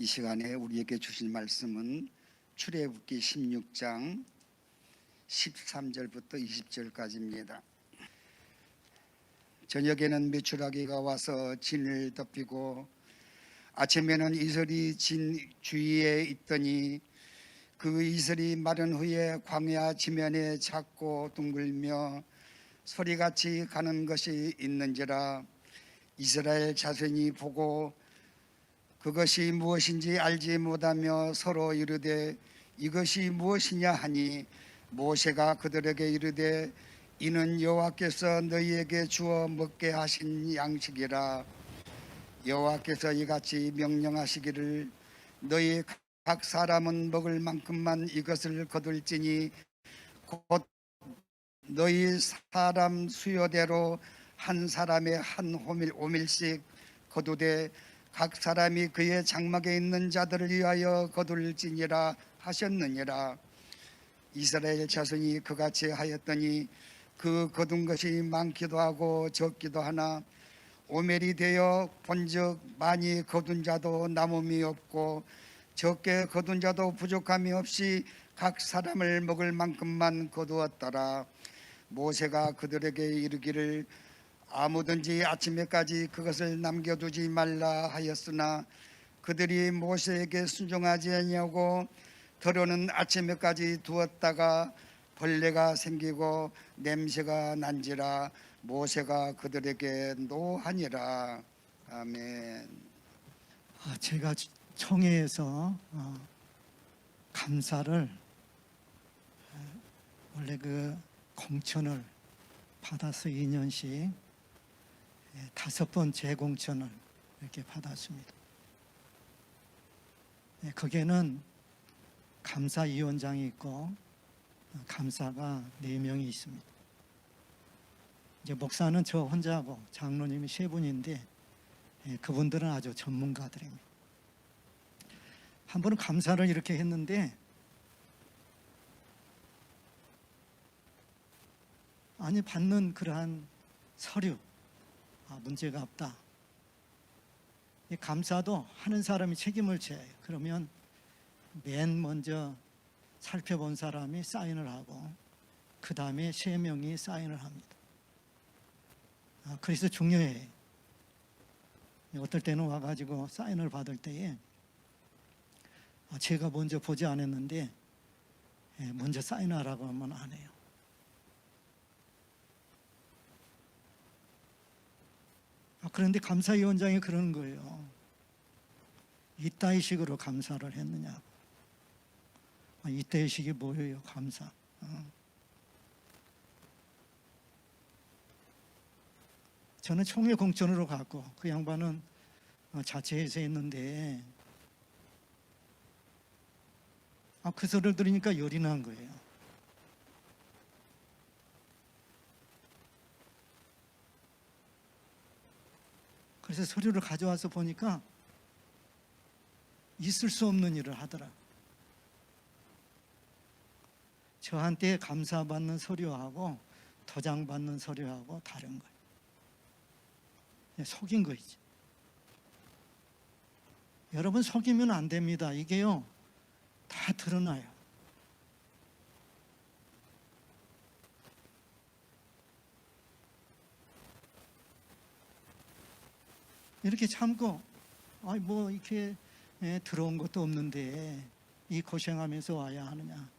이 시간에 우리에게 주실 말씀은 출애굽기 16장 13절부터 20절까지입니다. 저녁에는 메추라기가 와서 진을 덮이고 아침에는 이슬이 진 주위에 있더니 그 이슬이 마른 후에 광야 지면에 작고 둥글며 소리같이 가는 것이 있는지라. 이스라엘 자손이 보고 그것이 무엇인지 알지 못하며 서로 이르되 이것이 무엇이냐 하니 모세가 그들에게 이르되 이는 여호와께서 너희에게 주어 먹게 하신 양식이라. 여호와께서 이같이 명령하시기를 너희 각 사람은 먹을 만큼만 이것을 거둘지니 곧 너희 사람 수요대로 한 사람의 한 오밀씩 거두되 각 사람이 그의 장막에 있는 자들을 위하여 거둘지니라 하셨느니라. 이스라엘 자손이 그같이 하였더니 그 거둔 것이 많기도 하고 적기도 하나 오멜이 되어 본즉 많이 거둔 자도 남음이 없고 적게 거둔 자도 부족함이 없이 각 사람을 먹을 만큼만 거두었더라. 모세가 그들에게 이르기를 아무든지 아침에까지 그것을 남겨두지 말라 하였으나 그들이 모세에게 순종하지 아니하고 더러는 아침에까지 두었다가 벌레가 생기고 냄새가 난지라. 모세가 그들에게 노하니라. 아멘. 제가 총회에서 감사를 원래 그 공천을 받아서 2년씩 5번 재공천을 이렇게 받았습니다. 거기에는 감사위원장이 있고 감사가 4명이 있습니다. 이제 목사는 저 혼자고 장로님이 3분인데 그분들은 아주 전문가들입니다. 한 번은 감사를 이렇게 했는데 아니 받는 그러한 서류 문제가 없다. 이 감사도 하는 사람이 책임을 져요. 그러면 맨 먼저 살펴본 사람이 사인을 하고 그 다음에 3명이 사인을 합니다. 그래서 중요해요. 어떨 때는 와가지고 사인을 받을 때에 제가 먼저 보지 않았는데 먼저 사인하라고 하면 안 해요. 그런데 감사위원장이 그러는 거예요. 이따위 식으로 감사를 했느냐고. 이따위 식이 뭐예요? 감사. 저는 총회 공천으로 갔고 그 양반은 자체에서 했는데 그 소리를 들으니까 열이 난 거예요. 그래서 서류를 가져와서 보니까 있을 수 없는 일을 하더라. 저한테 감사받는 서류하고 도장받는 서류하고 다른 거예요. 속인 거이지. 여러분 속이면 안 됩니다. 이게요 다 드러나요. 이렇게 참고 뭐 이렇게 들어온 것도 없는데 이 고생하면서 와야 하느냐.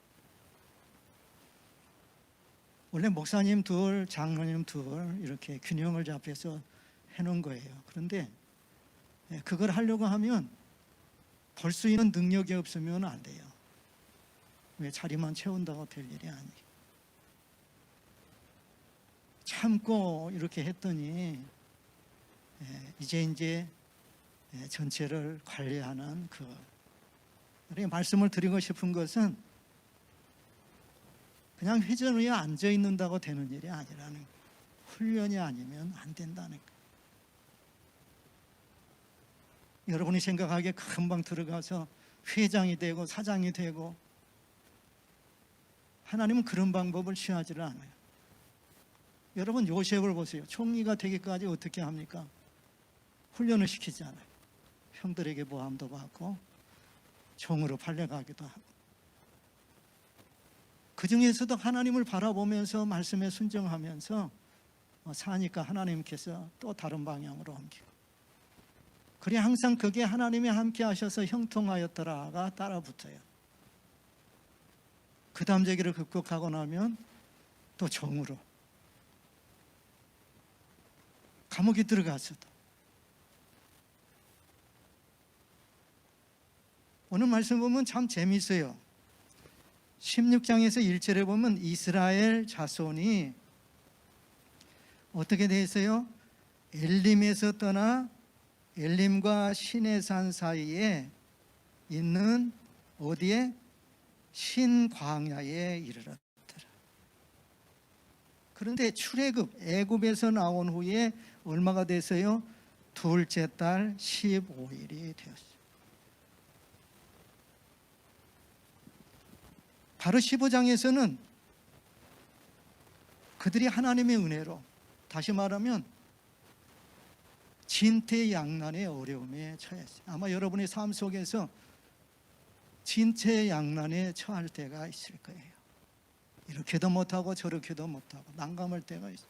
원래 목사님 둘, 장로님 둘 이렇게 균형을 잡혀서 해놓은 거예요. 그런데 그걸 하려고 하면 볼 수 있는 능력이 없으면 안 돼요. 왜 자리만 채운다고 될 일이 아니에요. 참고 이렇게 했더니 이제 전체를 관리하는 우리 말씀을 드리고 싶은 것은 그냥 회전 위에 앉아 있는다고 되는 일이 아니라는 거예요. 훈련이 아니면 안 된다는 거예요. 여러분이 생각하기에 금방 들어가서 회장이 되고 사장이 되고 하나님은 그런 방법을 취하지를 않아요. 여러분 요셉을 보세요. 총리가 되기까지 어떻게 합니까? 훈련을 시키잖아요. 형들에게 모함도 받고 종으로 팔려가기도 하고, 그 중에서도 하나님을 바라보면서 말씀에 순종하면서 사니까 하나님께서 또 다른 방향으로 옮기고, 그래 항상 그게 하나님이 함께 하셔서 형통하였더라가 따라 붙어요. 그 담재기를 극복하고 나면 또 종으로 감옥에 들어갔어도. 오늘 말씀 보면 참 재미있어요. 16장에서 1절에 보면 이스라엘 자손이 어떻게 돼 있어요? 엘림에서 떠나 엘림과 시내산 사이에 있는 어디에? 신광야에 이르렀더라. 그런데 출애굽 애굽에서 나온 후에 얼마가 됐어요? 둘째 달 15일이 되었어요. 바로 15장에서는 그들이 하나님의 은혜로, 다시 말하면 진퇴양난의 어려움에 처했어요. 아마 여러분의 삶 속에서 진퇴양난에 처할 때가 있을 거예요. 이렇게도 못하고 저렇게도 못하고 난감할 때가 있어요.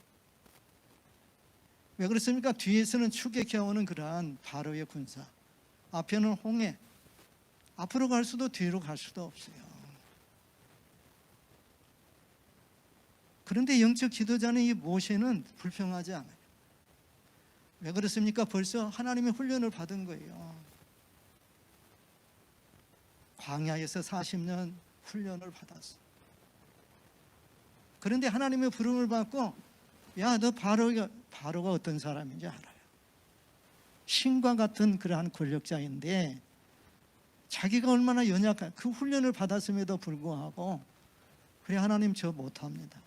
왜 그렇습니까? 뒤에서는 추격해오는 그러한 바로의 군사, 앞에는 홍해, 앞으로 갈 수도 뒤로 갈 수도 없어요. 그런데 영적 지도자는 이 모세는 불평하지 않아요. 왜 그렇습니까? 벌써 하나님의 훈련을 받은 거예요. 광야에서 40년 훈련을 받았어. 그런데 하나님의 부름을 받고, 야, 너 바로가 어떤 사람인지 알아요. 신과 같은 그러한 권력자인데 자기가 얼마나 연약한, 그 훈련을 받았음에도 불구하고 그래, 하나님 저 못합니다.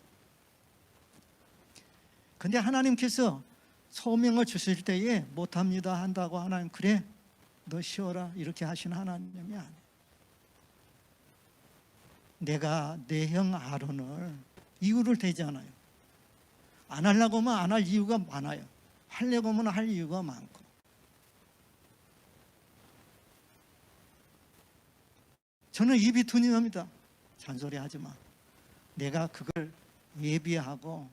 근데 하나님께서 소명을 주실 때에 못합니다 한다고 하나님 그래 너 쉬어라 이렇게 하시는 하나님이 아니에요. 내가 내 형 아론을 이유를 대잖아요. 안 하려고 하면 안 할 이유가 많아요. 하려고 하면 할 이유가 많고. 저는 입이 둔합니다. 잔소리 하지 마. 내가 그걸 예비하고,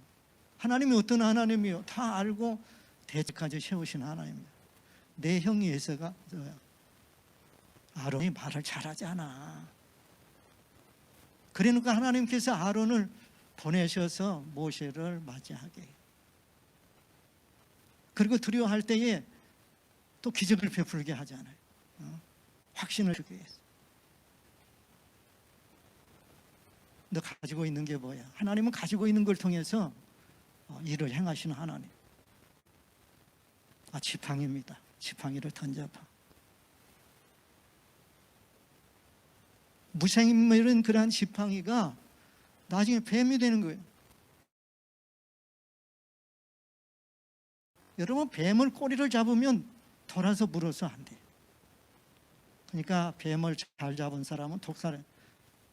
하나님이 어떤 하나님이요 다 알고 대접까지 세우신 하나님입니다. 내 형이 예서가 아론이 말을 잘하지 않아. 그러니까 하나님께서 아론을 보내셔서 모세를 맞이하게 해요. 그리고 두려워할 때에 또 기적을 베풀게 하잖아요. 확신을 주게 해서. 너 가지고 있는 게 뭐야? 하나님은 가지고 있는 걸 통해서 일을 행하시는 하나님. 지팡이입니다. 지팡이를 던져봐. 무생물은 그러한 지팡이가 나중에 뱀이 되는 거예요. 여러분, 뱀을 꼬리를 잡으면 돌아서 물어서 안 돼요. 그러니까 뱀을 잘 잡은 사람은 독살에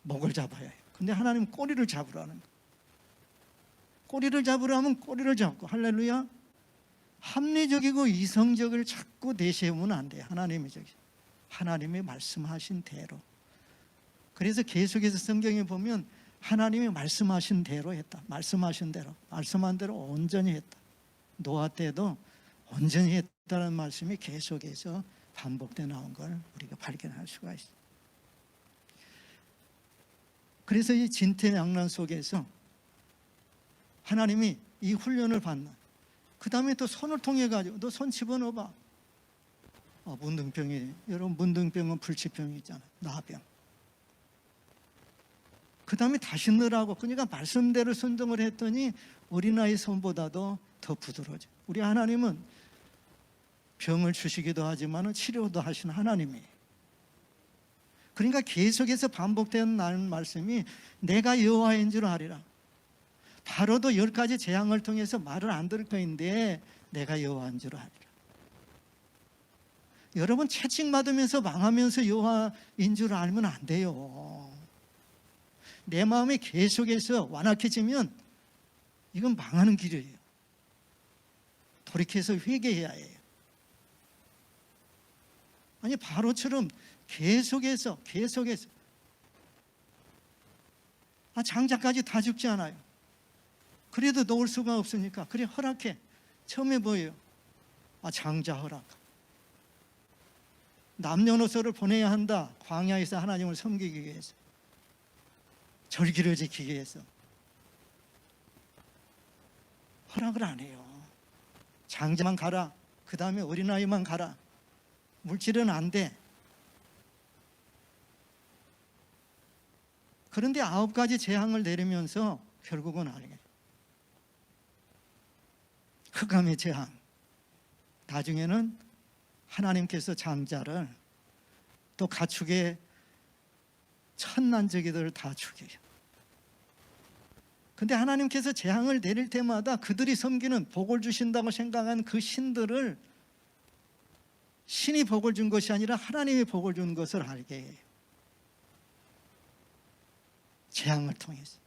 목을 잡아야 해요. 근데 하나님 꼬리를 잡으라는 거예요. 꼬리를 잡으라면 꼬리를 잡고, 할렐루야. 합리적이고 이성적을 자꾸 내세우면 안 돼요. 하나님이 말씀하신 대로. 그래서 계속해서 성경에 보면 하나님이 말씀하신 대로 했다. 말씀하신 대로, 말씀한 대로 온전히 했다. 노아 때도 온전히 했다는 말씀이 계속해서 반복되어 나온 걸 우리가 발견할 수가 있어요. 그래서 이 진퇴양난 속에서 하나님이 이 훈련을 받는, 그 다음에 또 손을 통해 가지고 너 손 집어넣어봐. 문둥병이, 여러분 문둥병은 불치병이 있잖아요. 나병. 그 다음에 다시 넣으라고. 그러니까 말씀대로 순종을 했더니 어린아이 손보다도 더 부드러워져. 우리 하나님은 병을 주시기도 하지만 치료도 하시는 하나님이에요. 그러니까 계속해서 반복되는 말씀이 내가 여호와인 줄 아리라. 바로도 10가지 재앙을 통해서 말을 안 들을 거인데 내가 여호와인 줄 아리라. 여러분, 채찍맞으면서 망하면서 여호와인 줄 알면 안 돼요. 내 마음이 계속해서 완악해지면 이건 망하는 길이에요. 돌이켜서 회개해야 해요. 아니, 바로처럼 계속해서 장자까지 다 죽지 않아요. 그래도 놓을 수가 없으니까 그래 허락해. 처음에 뭐예요? 장자 허락. 남녀노소를 보내야 한다. 광야에서 하나님을 섬기기 위해서, 절기를 지키기 위해서 허락을 안 해요. 장자만 가라. 그 다음에 어린아이만 가라. 물질은 안 돼. 그런데 9가지 재앙을 내리면서 결국은 알게, 흑암의 재앙. 나중에는 하나님께서 장자를 또 가축의 천난저기들을 다 죽여요. 근데 하나님께서 재앙을 내릴 때마다 그들이 섬기는, 복을 주신다고 생각한 그 신들을 신이 복을 준 것이 아니라 하나님이 복을 준 것을 알게 해요. 재앙을 통해서.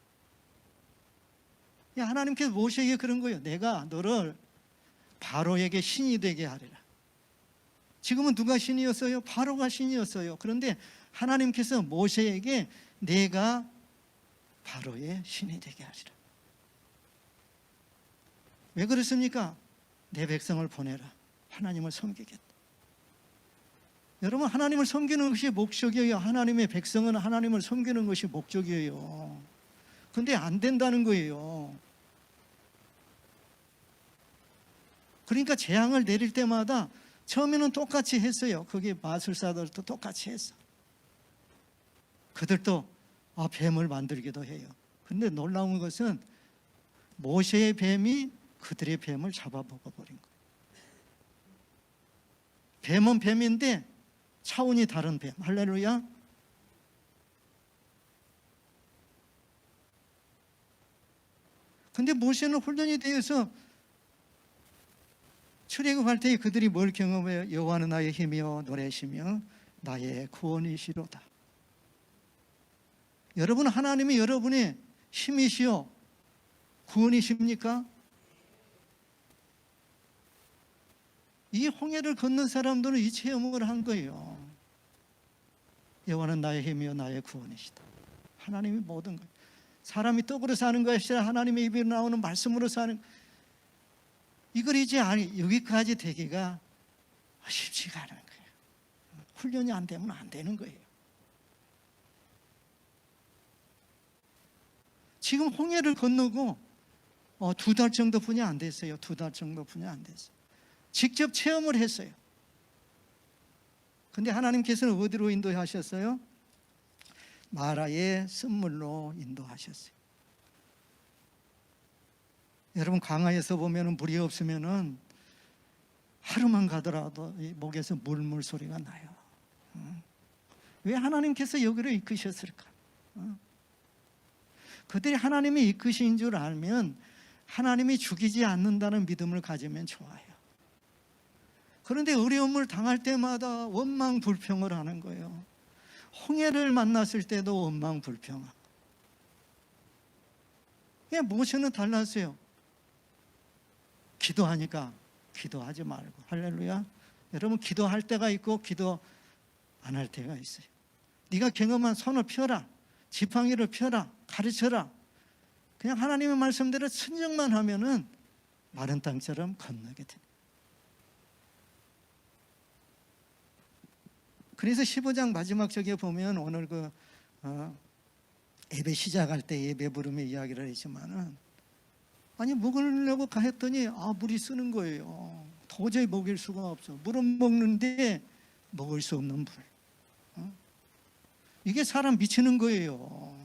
하나님께서 모세에게 그런 거예요. 내가 너를 바로에게 신이 되게 하리라. 지금은 누가 신이었어요? 바로가 신이었어요. 그런데 하나님께서 모세에게 내가 바로의 신이 되게 하리라. 왜 그렇습니까? 내 백성을 보내라. 하나님을 섬기겠다. 여러분, 하나님을 섬기는 것이 목적이에요. 하나님의 백성은 하나님을 섬기는 것이 목적이에요. 근데 안 된다는 거예요. 그러니까 재앙을 내릴 때마다 처음에는 똑같이 했어요. 거기 마술사들도 똑같이 했어. 그들도 뱀을 만들기도 해요. 그런데 놀라운 것은 모세의 뱀이 그들의 뱀을 잡아먹어버린 거예요. 뱀은 뱀인데 차원이 다른 뱀. 할렐루야. 근데 모세는 훈련이 되어서 출애굽할 때 그들이 뭘 경험해요? 여호와는 나의 힘이요 노래시며 나의 구원이시로다. 여러분, 하나님이 여러분의 힘이시요 구원이십니까? 이 홍해를 건넌 사람들은 이 체험을 한 거예요. 여호와는 나의 힘이요 나의 구원이시다. 하나님이 모든 것. 사람이 떡으로 사는 것이 아니라 하나님의 입에 나오는 말씀으로 사는, 이걸 이제 여기까지 되기가 쉽지가 않은 거예요. 훈련이 안 되면 안 되는 거예요. 지금 홍해를 건너고 2달 정도뿐이 안 됐어요. 2달 정도뿐이 안 됐어요. 직접 체험을 했어요. 근데 하나님께서는 어디로 인도하셨어요? 마라의 쓴물로 인도하셨어요. 여러분, 강화에서 보면 물이 없으면 하루만 가더라도 목에서 물물 소리가 나요. 왜 하나님께서 여기로 이끄셨을까? 그들이 하나님이 이끄신 줄 알면 하나님이 죽이지 않는다는 믿음을 가지면 좋아요. 그런데 어려움을 당할 때마다 원망불평을 하는 거예요. 홍해를 만났을 때도 원망불평하고. 모세는 달랐어요. 기도하니까 기도하지 말고. 할렐루야. 여러분, 기도할 때가 있고 기도 안 할 때가 있어요. 네가 경험한 손을 펴라, 지팡이를 펴라, 가르쳐라. 그냥 하나님의 말씀대로 순종만 하면은 마른 땅처럼 건너게 됩니다. 그래서 15장 마지막 쪽에 보면 오늘 예배 시작할 때 예배 부름의 이야기를 했지만은, 아니 먹으려고 했더니 물이 쓰는 거예요. 도저히 먹일 수가 없어. 물은 먹는데 먹을 수 없는 물. 이게 사람 미치는 거예요.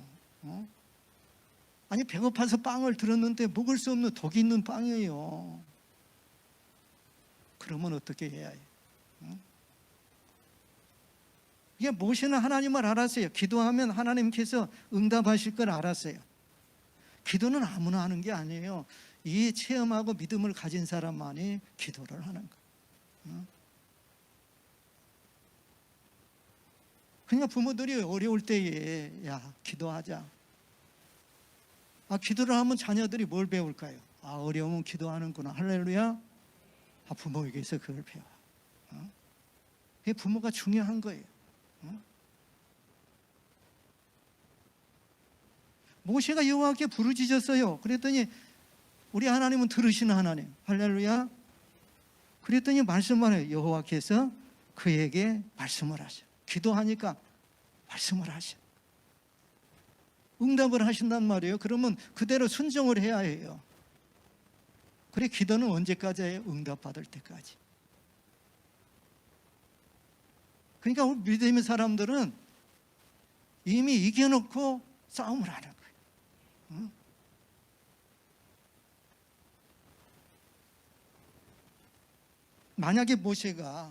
아니 배고파서 빵을 들었는데 먹을 수 없는 독이 있는 빵이에요. 그러면 어떻게 해야 해요? 이게 모세는 하나님을 알았어요. 기도하면 하나님께서 응답하실 걸 알았어요. 기도는 아무나 하는 게 아니에요. 이 체험하고 믿음을 가진 사람만이 기도를 하는 거예요. 그러니까 부모들이 어려울 때에 기도하자. 기도를 하면 자녀들이 뭘 배울까요? 어려우면 기도하는구나. 할렐루야. 부모에게서 그걸 배워. 부모가 중요한 거예요. 모세가 여호와께 부르짖었어요. 그랬더니 우리 하나님은 들으시는 하나님. 할렐루야. 그랬더니 말씀을 해요. 여호와께서 그에게 말씀을 하셔. 기도하니까 말씀을 하셔. 응답을 하신단 말이에요. 그러면 그대로 순종을 해야 해요. 그래, 기도는 언제까지 해요? 응답받을 때까지. 그러니까 우리 믿음의 사람들은 이미 이겨놓고 싸움을 하는 거예요. 응? 만약에 모세가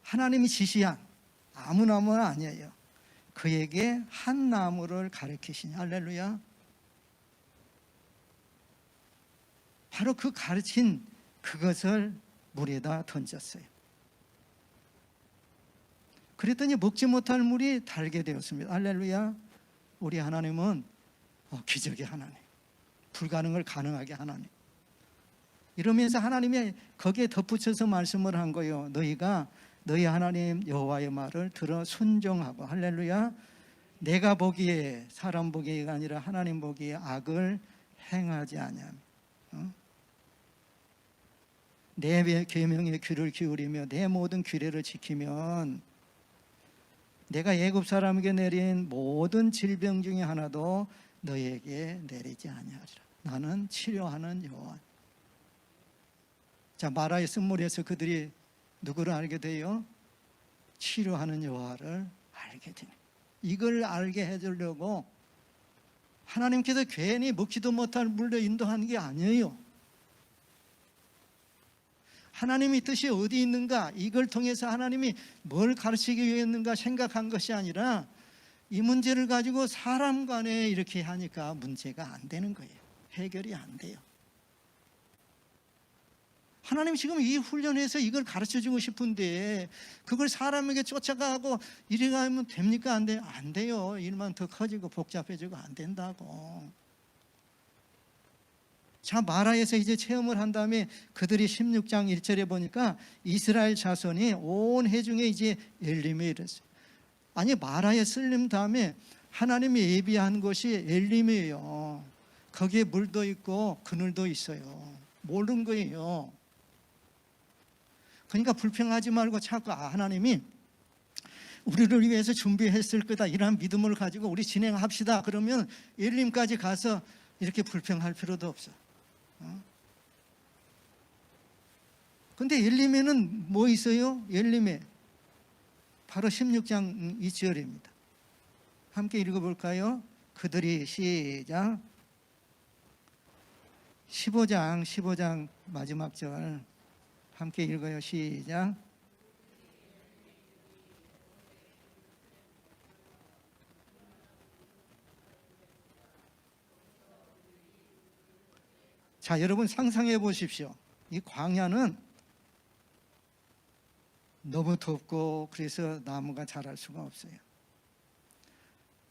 하나님이 지시한 아무 나무는 아니에요. 그에게 한 나무를 가르치시니, 할렐루야. 바로 그 가르친 그것을 물에다 던졌어요. 그랬더니 먹지 못할 물이 달게 되었습니다. 할렐루야. 우리 하나님은 기적의 하나님, 불가능을 가능하게 하나님. 이러면서 하나님이 거기에 덧붙여서 말씀을 한 거예요. 너희가 너희 하나님 여호와의 말을 들어 순종하고, 할렐루야, 내가 보기에, 사람 보기에가 아니라 하나님 보기에 악을 행하지 아니하며 내 계명에 귀를 기울이며 내 모든 규례를 지키면 내가 애굽 사람에게 내린 모든 질병 중에 하나도 너희에게 내리지 아니하리라. 나는 치료하는 여호와. 자, 마라의 쓴물에서 그들이 누구를 알게 돼요? 치료하는 여호와를 알게 되네. 이걸 알게 해주려고 하나님께서 괜히 먹지도 못할 물로 인도하는 게 아니에요. 하나님의 뜻이 어디 있는가, 이걸 통해서 하나님이 뭘 가르치기 위했는가 생각한 것이 아니라 이 문제를 가지고 사람 간에 이렇게 하니까 문제가 안 되는 거예요. 해결이 안 돼요. 하나님 지금 이 훈련에서 이걸 가르쳐주고 싶은데 그걸 사람에게 쫓아가고 이래 가면 됩니까? 안 돼요? 안 돼요. 일만 더 커지고 복잡해지고 안 된다고. 자, 마라에서 이제 체험을 한 다음에 그들이 16장 1절에 보니까 이스라엘 자손이 온 회중에 이제 엘림에 이르렀어요. 아니, 마라에 쓸림 다음에 하나님이 예비한 곳이 엘림이에요. 거기에 물도 있고 그늘도 있어요. 모르는 거예요. 그러니까 불평하지 말고 자꾸 하나님이 우리를 위해서 준비했을 거다, 이러한 믿음을 가지고 우리 진행합시다. 그러면 엘림까지 가서 이렇게 불평할 필요도 없어. 근데 엘림에는 뭐 있어요? 엘림에 바로 16장 2절입니다. 함께 읽어볼까요? 그들이 시작 15장 마지막 절 함께 읽어요. 시작. 자, 여러분 상상해 보십시오. 이 광야는 너무 덥고 그래서 나무가 자랄 수가 없어요.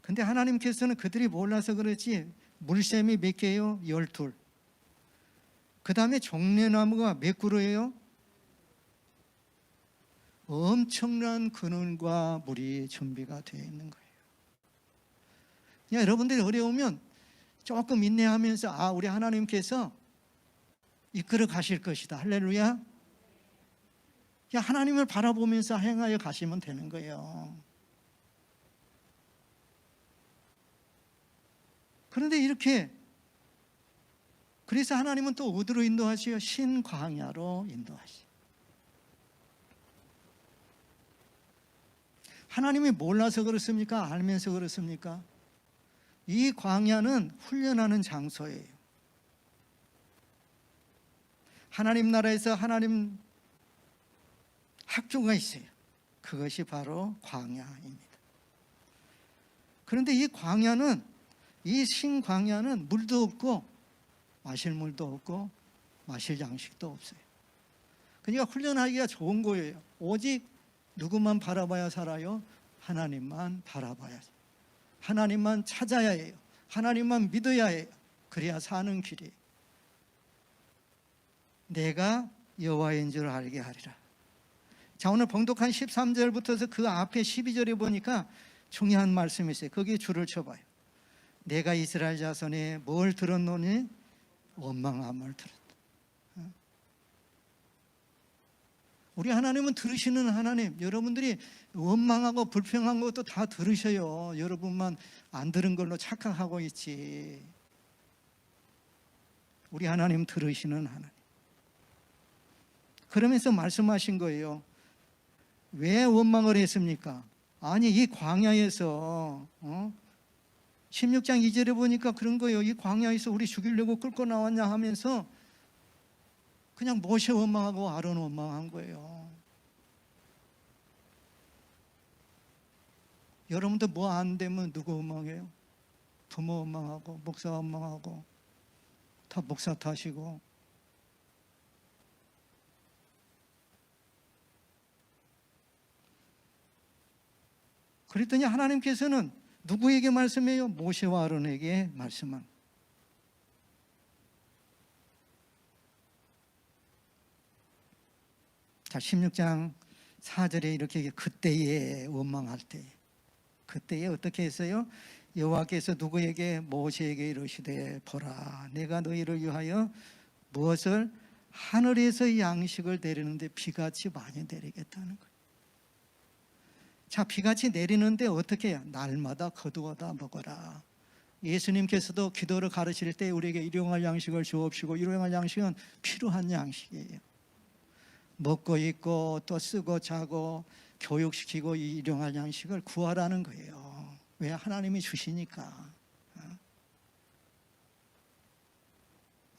근데 하나님께서는 그들이 몰라서 그렇지 물샘이 몇 개예요? 12. 그 다음에 종려나무가 몇 그루예요? 엄청난 그늘과 물이 준비가 되어 있는 거예요. 그냥 여러분들이 어려우면 조금 인내하면서 우리 하나님께서 이끌어 가실 것이다. 할렐루야. 그냥 하나님을 바라보면서 행하여 가시면 되는 거예요. 그런데 이렇게 그래서 하나님은 또 어디로 인도하시요? 신광야로 인도하시요. 하나님이 몰라서 그렇습니까? 알면서 그렇습니까? 이 광야는 훈련하는 장소예요. 하나님 나라에서 하나님 학교가 있어요. 그것이 바로 광야입니다. 그런데 이 광야는, 이 신광야는 물도 없고 마실 물도 없고 마실 양식도 없어요. 그러니까 훈련하기가 좋은 거예요. 오직 누구만 바라봐야 살아요? 하나님만 바라봐야, 하나님만 찾아야 해요. 하나님만 믿어야 해요. 그래야 사는 길이. 내가 여호와인 줄 알게 하리라. 자, 오늘 봉독한 13절부터서 그 앞에 12절에 보니까 중요한 말씀이 있어요. 거기에 줄을 쳐봐요. 내가 이스라엘 자손에 뭘 들었노니? 원망함을 들었다. 우리 하나님은 들으시는 하나님. 여러분들이 원망하고 불평한 것도 다 들으셔요. 여러분만 안 들은 걸로 착각하고 있지. 우리 하나님 들으시는 하나님. 그러면서 말씀하신 거예요. 왜 원망을 했습니까? 아니, 이 광야에서 16장 2절에 보니까 그런 거예요. 이 광야에서 우리 죽이려고 끌고 나왔냐 하면서 그냥 모세 원망하고 아론 원망한 거예요. 여러분도 뭐 안 되면 누구 원망해요? 부모 원망하고 목사 원망하고 다 목사 탓이고. 그랬더니 하나님께서는 누구에게 말씀해요? 모세와 아론에게 말씀한. 자, 16장 4절에 이렇게 그때에 원망할 때, 그때에 어떻게 했어요? 여호와께서 누구에게? 모세에게 이르시되 보라, 내가 너희를 위하여 무엇을? 하늘에서 양식을 내리는데 비같이 많이 내리겠다는 거예요. 자, 비같이 내리는데 어떻게 해요? 날마다 거두어다 먹어라. 예수님께서도 기도를 가르칠 때 우리에게 일용할 양식을 주옵시고, 일용할 양식은 필요한 양식이에요. 먹고 입고 또 쓰고 자고 교육시키고 이 일용할 양식을 구하라는 거예요. 왜? 하나님이 주시니까.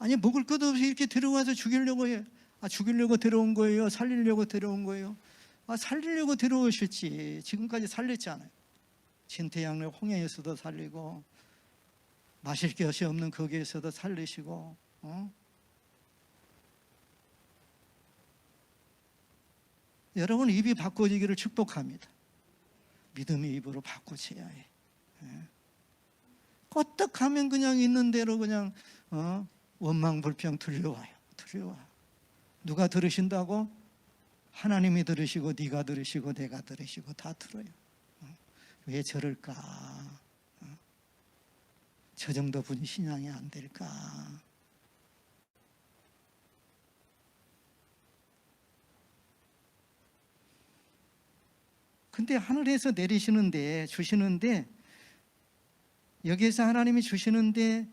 아니, 먹을 것 없이 이렇게 들어와서 죽이려고 해요. 죽이려고 들어온 거예요? 살리려고 들어온 거예요? 살리려고 들어오셨지. 지금까지 살렸잖아요. 진태양을 홍해에서도 살리고 마실 것이 없는 거기에서도 살리시고. 여러분, 입이 바꿔지기를 축복합니다. 믿음의 입으로 바꿔져야 해. 껐떡하면 그냥 있는 대로 그냥 원망 불평 들려와요. 들려와. 누가 들으신다고? 하나님이 들으시고 네가 들으시고 내가 들으시고 다 들어요. 왜 저럴까? 저 정도 분이 신앙이 안 될까? 근데 하늘에서 내리시는데, 주시는데, 여기에서 하나님이 주시는데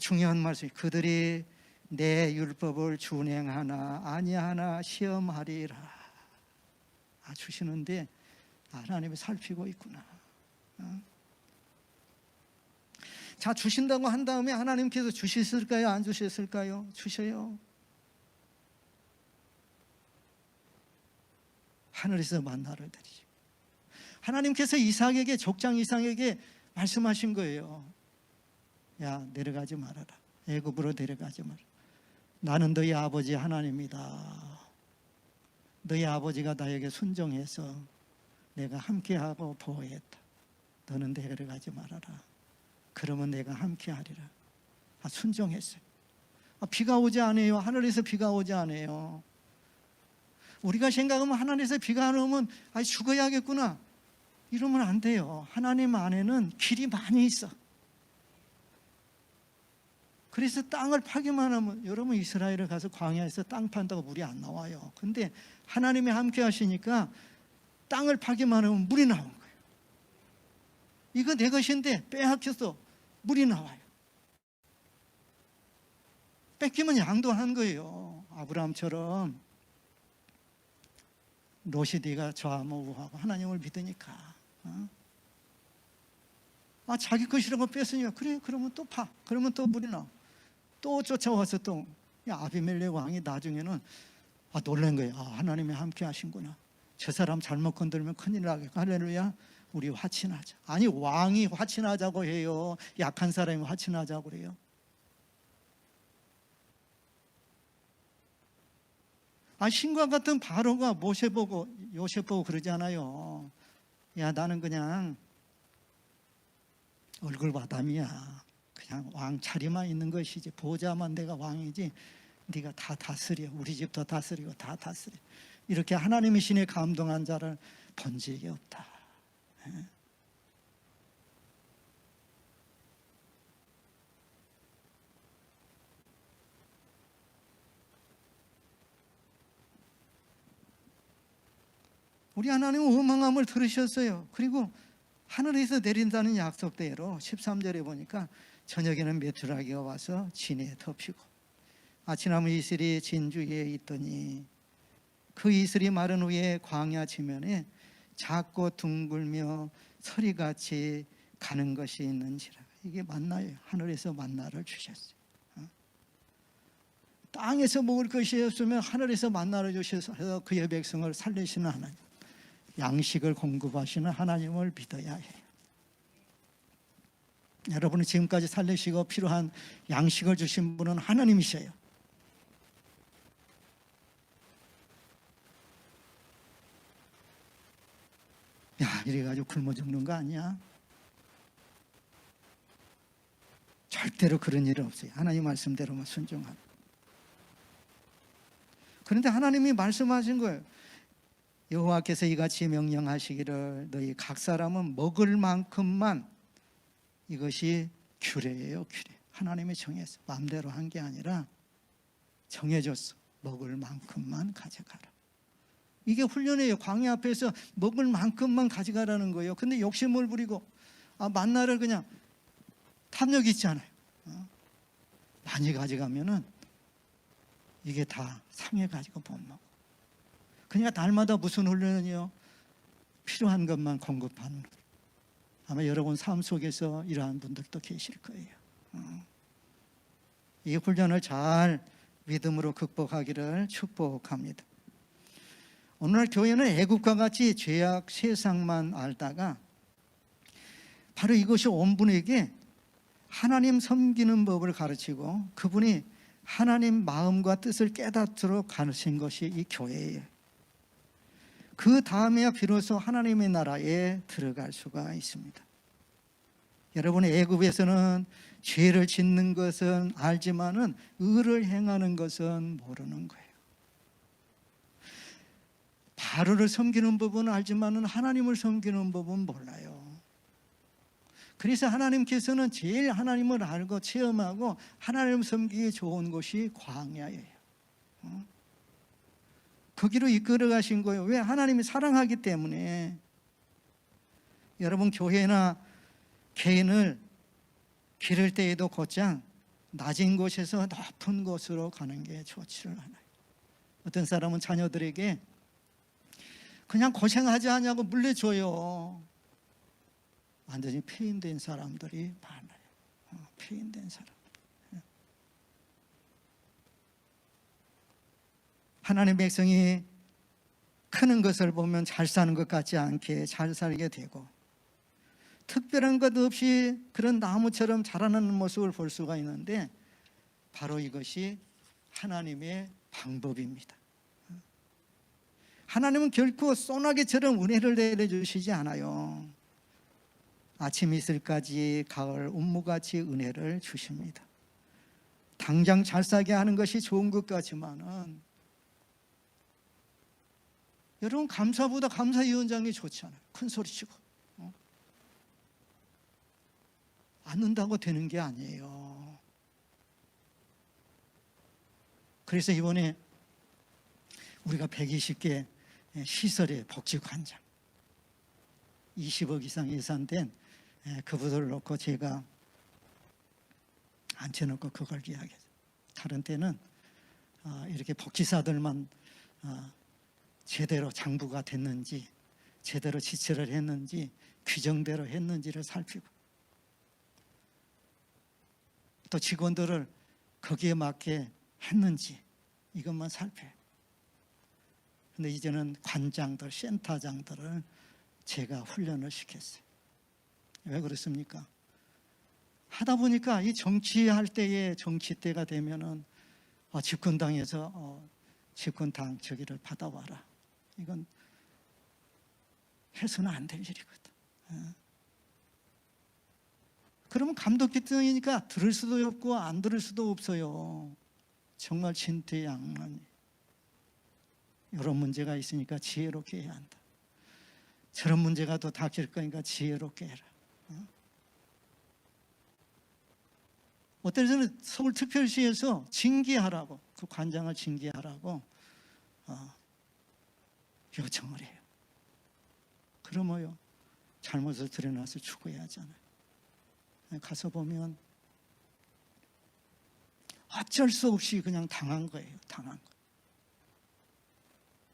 중요한 말씀이, 그들이 내 율법을 준행하나 아니하나 시험하리라. 주시는데 하나님이 살피고 있구나. 자, 주신다고 한 다음에 하나님께서 주셨을까요? 안 주셨을까요? 주셔요. 하늘에서 만나를 드리죠. 하나님께서 이삭에게, 족장 이삭에게 말씀하신 거예요. 야, 내려가지 말아라. 애굽으로 내려가지 마라. 나는 너희 아버지 하나님이다. 너희 아버지가 나에게 순종해서 내가 함께하고 보호했다. 너는 내려가지 말아라. 그러면 내가 함께하리라. 순종했어요. 비가 오지 않아요. 하늘에서 비가 오지 않아요. 우리가 생각하면 하늘에서 비가 안 오면 죽어야겠구나, 이러면 안 돼요. 하나님 안에는 길이 많이 있어. 그래서 땅을 파기만 하면, 여러분 이스라엘에 가서 광야에서 땅 판다고 물이 안 나와요. 근데 하나님이 함께 하시니까 땅을 파기만 하면 물이 나온 거예요. 이거 내 것인데 빼앗겨서 물이 나와요. 뺏기면 양도한 거예요. 아브라함처럼. 롯이 네가 좌하고 우하고 하나님을 믿으니까. 자기 것이라고 뺏으니까, 그래, 그러면 또 파. 그러면 또 물이 나와. 또 쫓아와서 또 아비멜렉 왕이 나중에는 놀란 거예요. 하나님이 함께 하신구나. 저 사람 잘못 건들면 큰일 나겠고, 할렐루야, 우리 화친하자. 아니, 왕이 화친하자고 해요? 약한 사람이 화친하자고 그래요? 신과 같은 바로가 모세 보고 요셉 보고 그러잖아요. 야, 나는 그냥 얼굴 바담이야. 그냥 왕 자리만 있는 것이지, 보좌만 내가 왕이지, 네가 다 다스려. 우리 집도 다스리고 다 다스려. 이렇게 하나님의 신에 감동한 자를 본 적이 없다. 우리 하나님은 원망함을 들으셨어요. 그리고 하늘에서 내린다는 약속대로 13절에 보니까 저녁에는 메투라기가 와서 진에 덮이고 아침나무 이슬이 진 주위에 있더니 그 이슬이 마른 후에 광야 지면에 작고 둥글며 서리같이 가는 것이 있는지라. 이게 만나예요. 하늘에서 만나를 주셨어요. 땅에서 먹을 것이 없으면 하늘에서 만나를 주셔서 그의 백성을 살리시는 하나님, 양식을 공급하시는 하나님을 믿어야 해요. 여러분이 지금까지 살리시고 필요한 양식을 주신 분은 하나님이셔요. 야, 이래가지고 굶어 죽는 거 아니야? 절대로 그런 일은 없어요. 하나님 말씀대로만 순종하고. 그런데 하나님이 말씀하신 거예요. 여호와께서 이같이 명령하시기를 너희 각 사람은 먹을 만큼만, 이것이 규례예요. 규례. 하나님이 정했어. 마음대로 한 게 아니라 정해줬어. 먹을 만큼만 가져가라. 이게 훈련이에요. 광야 앞에서 먹을 만큼만 가져가라는 거예요. 근데 욕심을 부리고 만나를 그냥 탐욕 있잖아요. 많이 가져가면은 이게 다 상해가지고 못 먹어. 그러니까 날마다 무슨 훈련이요? 필요한 것만 공급하는. 아마 여러분 삶 속에서 이러한 분들도 계실 거예요. 이 훈련을 잘 믿음으로 극복하기를 축복합니다. 오늘날 교회는 애국과 같이 죄악 세상만 알다가 바로 이것이 온 분에게 하나님 섬기는 법을 가르치고 그분이 하나님 마음과 뜻을 깨닫도록 가르친 것이 이 교회예요. 그 다음에야 비로소 하나님의 나라에 들어갈 수가 있습니다. 여러분의 애굽에서는 죄를 짓는 것은 알지만은 의를 행하는 것은 모르는 거예요. 바로를 섬기는 법은 알지만은 하나님을 섬기는 법은 몰라요. 그래서 하나님께서는 제일 하나님을 알고 체험하고 하나님을 섬기기 좋은 곳이 광야예요. 거기로 이끌어 가신 거예요. 왜? 하나님이 사랑하기 때문에. 여러분 교회나 개인을 기를 때에도 곧장 낮은 곳에서 높은 곳으로 가는 게 좋지를 않아요. 어떤 사람은 자녀들에게 그냥 고생하지 않냐고 물려줘요. 완전히 폐인된 사람들이 많아요. 폐인된 사람. 하나님의 백성이 크는 것을 보면 잘 사는 것 같지 않게 잘 살게 되고 특별한 것 없이 그런 나무처럼 자라는 모습을 볼 수가 있는데 바로 이것이 하나님의 방법입니다. 하나님은 결코 소나기처럼 은혜를 내려주시지 않아요. 아침 이슬까지 가을 운무같이 은혜를 주십니다. 당장 잘 살게 하는 것이 좋은 것 같지만은 여러분 감사보다 감사위원장이 좋잖아요. 큰 소리 치고 않는다고 되는 게 아니에요. 그래서 이번에 우리가 120개 시설의 복지관장 20억 이상 예산된 그분을 놓고 제가 앉혀놓고 그걸 이야기해요. 다른 때는 이렇게 복지사들만 제대로 장부가 됐는지 제대로 지체를 했는지 규정대로 했는지를 살피고 또 직원들을 거기에 맞게 했는지 이것만 살펴요. 근데 이제는 관장들, 센터장들을 제가 훈련을 시켰어요. 왜 그렇습니까? 하다 보니까 이 정치할 때에 정치 때가 되면은 집권당에서 집권당 저기를 받아와라. 이건 해서는 안 될 일이거든. 그러면 감독기능이니까 들을 수도 없고 안 들을 수도 없어요. 정말 진퇴양난. 이런 문제가 있으니까 지혜롭게 해야 한다. 저런 문제가 또 닥칠 거니까 지혜롭게 해라. 어떨 때는 서울특별시에서 징계하라고, 그 관장을 징계하라고 요청을 해요. 그러면요, 잘못을 드러나서 추구해야 하잖아요. 가서 보면 어쩔 수 없이 그냥 당한 거예요. 당한 거.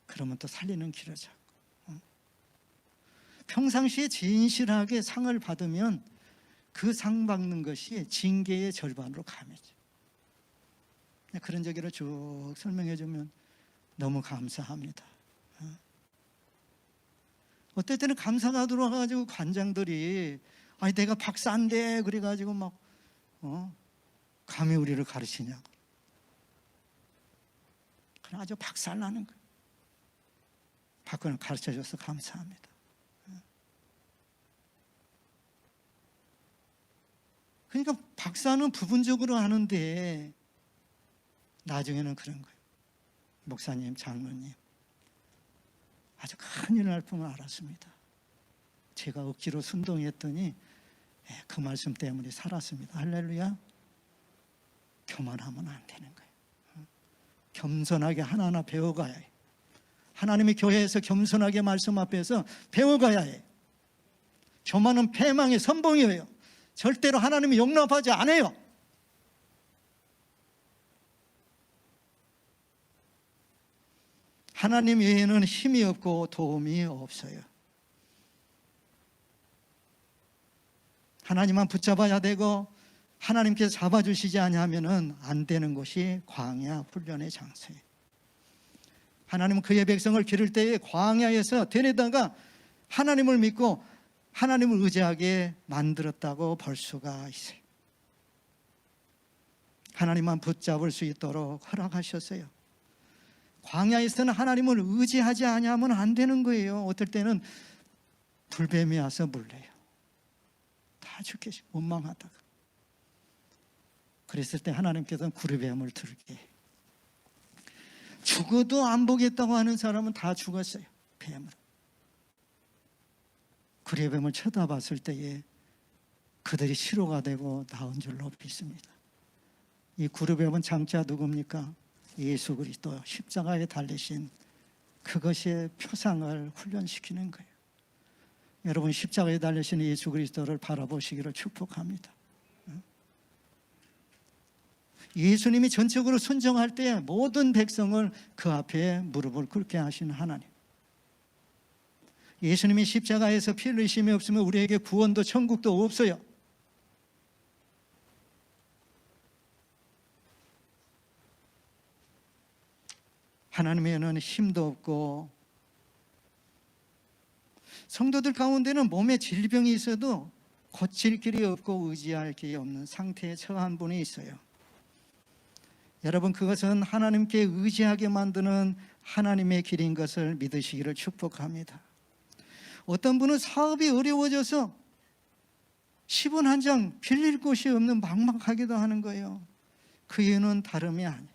그러면 또 살리는 길을 잡고. 평상시에 진실하게 상을 받으면 그 상 받는 것이 징계의 절반으로 감해져. 그런 저기를 쭉 설명해 주면 너무 감사합니다. 어떨 때는 감사가 들어와가지고 관장들이 아니 내가 박사인데 그래가지고 막 감히 우리를 가르치냐고. 그냥 아주 박살나는 거예요. 박근혜 가르쳐줘서 감사합니다. 그러니까 박사는 부분적으로 하는데 나중에는 그런 거예요. 목사님, 장로님 아주 큰일 날 뻔을 알았습니다. 제가 억지로 순동했더니 그 말씀 때문에 살았습니다. 할렐루야. 교만하면 안 되는 거예요. 겸손하게 하나하나 배워가야 해요. 하나님의 교회에서 겸손하게 말씀 앞에서 배워가야 해요. 교만은 패망의 선봉이에요. 절대로 하나님이 용납하지 않아요. 하나님 외에는 힘이 없고 도움이 없어요. 하나님만 붙잡아야 되고 하나님께서 잡아주시지 않으면 안 되는 것이 광야 훈련의 장소예요. 하나님은 그의 백성을 기를 때에 광야에서 데려다가 하나님을 믿고 하나님을 의지하게 만들었다고 볼 수가 있어요. 하나님만 붙잡을 수 있도록 허락하셨어요. 광야에서는 하나님을 의지하지 않으면 안 되는 거예요. 어떨 때는 불뱀이 와서 물려요. 다 죽게 원망하다가. 그랬을 때 하나님께서는 구르뱀을 들게. 죽어도 안 보겠다고 하는 사람은 다 죽었어요. 뱀으로. 구레뱀을 쳐다봤을 때에 그들이 시로가 되고 나온 줄로 믿습니다. 이 구레뱀은 장자 누굽니까? 예수 그리스도 십자가에 달리신 그것의 표상을 훈련시키는 거예요. 여러분 십자가에 달리신 예수 그리스도를 바라보시기를 축복합니다. 예수님이 전적으로 순종할 때 모든 백성을 그 앞에 무릎을 꿇게 하신 하나님. 예수님이 십자가에서 피 흘리심이 없으면 우리에게 구원도 천국도 없어요. 하나님에는 힘도 없고 성도들 가운데는 몸에 질병이 있어도 고칠 길이 없고 의지할 길이 없는 상태에 처한 분이 있어요. 여러분 그것은 하나님께 의지하게 만드는 하나님의 길인 것을 믿으시기를 축복합니다. 어떤 분은 사업이 어려워져서 10원 한 장 빌릴 곳이 없는 막막하기도 하는 거예요. 그 이유는 다름이 아니에요.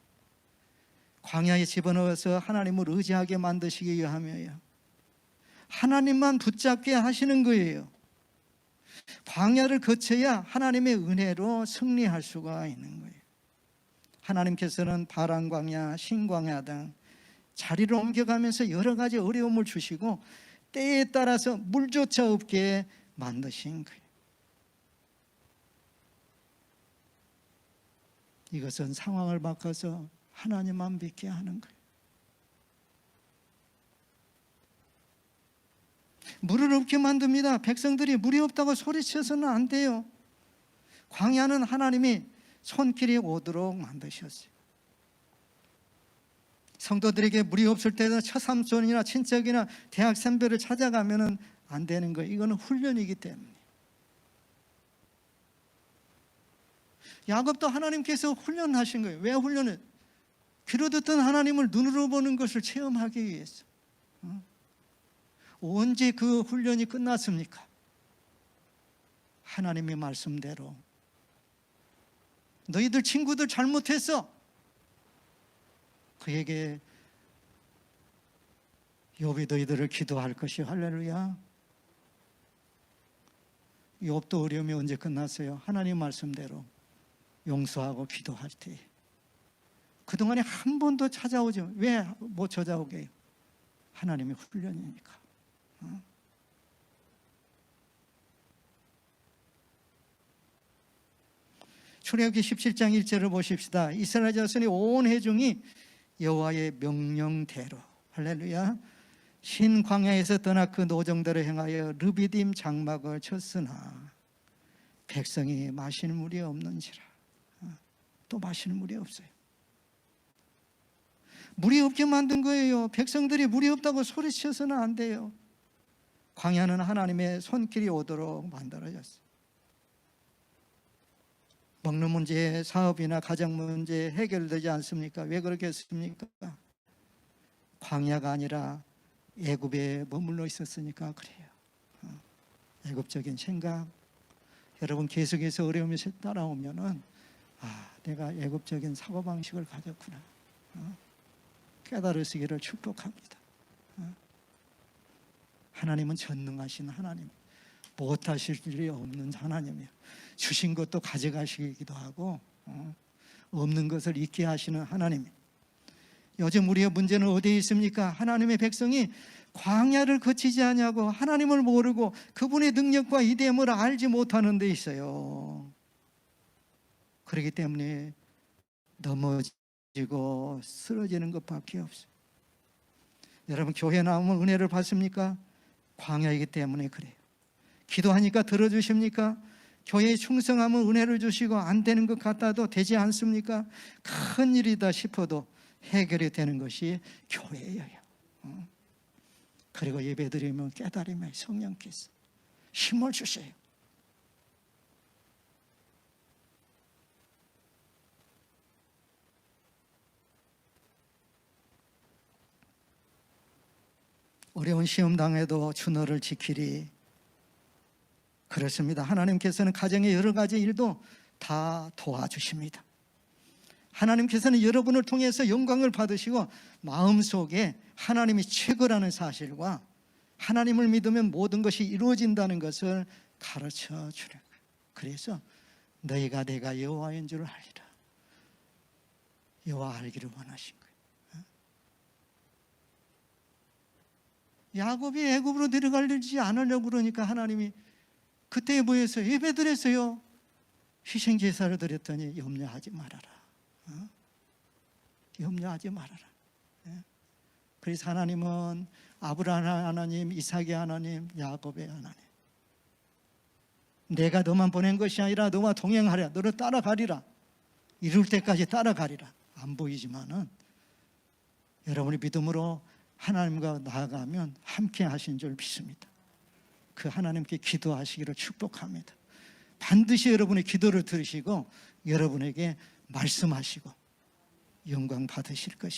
광야에 집어넣어서 하나님을 의지하게 만드시기 위함이에요. 하나님만 붙잡게 하시는 거예요. 광야를 거쳐야 하나님의 은혜로 승리할 수가 있는 거예요. 하나님께서는 바람광야, 신광야 등 자리를 옮겨가면서 여러 가지 어려움을 주시고 때에 따라서 물조차 없게 만드신 거예요. 이것은 상황을 바꿔서 하나님만 믿게 하는 거예요. 물을 없게 만듭니다. 백성들이 물이 없다고 소리쳐서는 안 돼요. 광야는 하나님이 손길이 오도록 만드셨어요. 성도들에게 물이 없을 때는 처삼손이나 친척이나 대학 선배를 찾아가면 안 되는 거예요. 이거는 훈련이기 때문에. 야곱도 하나님께서 훈련하신 거예요. 왜 훈련을? 귀로 듣던 하나님을 눈으로 보는 것을 체험하기 위해서. 언제 그 훈련이 끝났습니까? 하나님의 말씀대로. 너희들 친구들 잘못했어. 그에게 욥이 너희들을 기도할 것이 할렐루야. 욥도 어려움이 언제 끝났어요? 하나님 말씀대로 용서하고 기도할 때. 그동안에 한 번도 찾아오죠. 왜 못 찾아오게 해요? 하나님의 훈련이니까. 출애굽기 17장 1절을 보십시다. 이스라엘 자손이 온 회중이 여호와의 명령대로 할렐루야 신 광야에서 떠나 그 노정대로 행하여 르비딤 장막을 쳤으나 백성이 마시는 물이 없는지라. 또 마시는 물이 없어요. 물이 없게 만든 거예요. 백성들이 물이 없다고 소리쳐서는 안 돼요. 광야는 하나님의 손길이 오도록 만들어졌어요. 먹는 문제, 사업이나 가정 문제 해결되지 않습니까? 왜 그렇겠습니까? 광야가 아니라 애굽에 머물러 있었으니까 그래요. 애굽적인 생각. 여러분 계속해서 어려움이 따라오면은 내가 애굽적인 사고방식을 가졌구나. 깨달으시기를 축복합니다. 하나님은 전능하신 하나님, 못하실 일이 없는 하나님이에요. 주신 것도 가져가시기도 하고 없는 것을 잊게 하시는 하나님. 요즘 우리의 문제는 어디에 있습니까? 하나님의 백성이 광야를 거치지 않냐고 하나님을 모르고 그분의 능력과 이됨을 알지 못하는 데 있어요. 그렇기 때문에 넘어지고 쓰러지는 것밖에 없어요. 여러분 교회 나오면 은혜를 받습니까? 광야이기 때문에 그래요. 기도하니까 들어주십니까? 교회에 충성하면 은혜를 주시고 안 되는 것 같아도 되지 않습니까? 큰 일이다 싶어도 해결이 되는 것이 교회예요. 그리고 예배드리면 깨달음의 성령께서 힘을 주세요. 어려운 시험 당해도 주 너를 지키리. 그렇습니다. 하나님께서는 가정의 여러 가지 일도 다 도와주십니다. 하나님께서는 여러분을 통해서 영광을 받으시고 마음속에 하나님이 최고라는 사실과 하나님을 믿으면 모든 것이 이루어진다는 것을 가르쳐 주는 거예요. 그래서 너희가 내가 여호와인 줄 알리라. 여호와 알기를 원하신 거예요. 야곱이 애굽으로 내려가지 않으려고 그러니까 하나님이 그때 뭐했어요? 예배드렸어요. 희생제사를 드렸더니 염려하지 말아라. 염려하지 말아라. 그래서 하나님은 아브라함 하나님, 이삭의 하나님, 야곱의 하나님. 내가 너만 보낸 것이 아니라 너와 동행하리라. 너를 따라가리라. 이룰 때까지 따라가리라. 안 보이지만은 여러분이 믿음으로 하나님과 나아가면 함께 하신 줄 믿습니다. 그 하나님께 기도하시기를 축복합니다. 반드시 여러분의 기도를 들으시고 여러분에게 말씀하시고 영광 받으실 것입니다.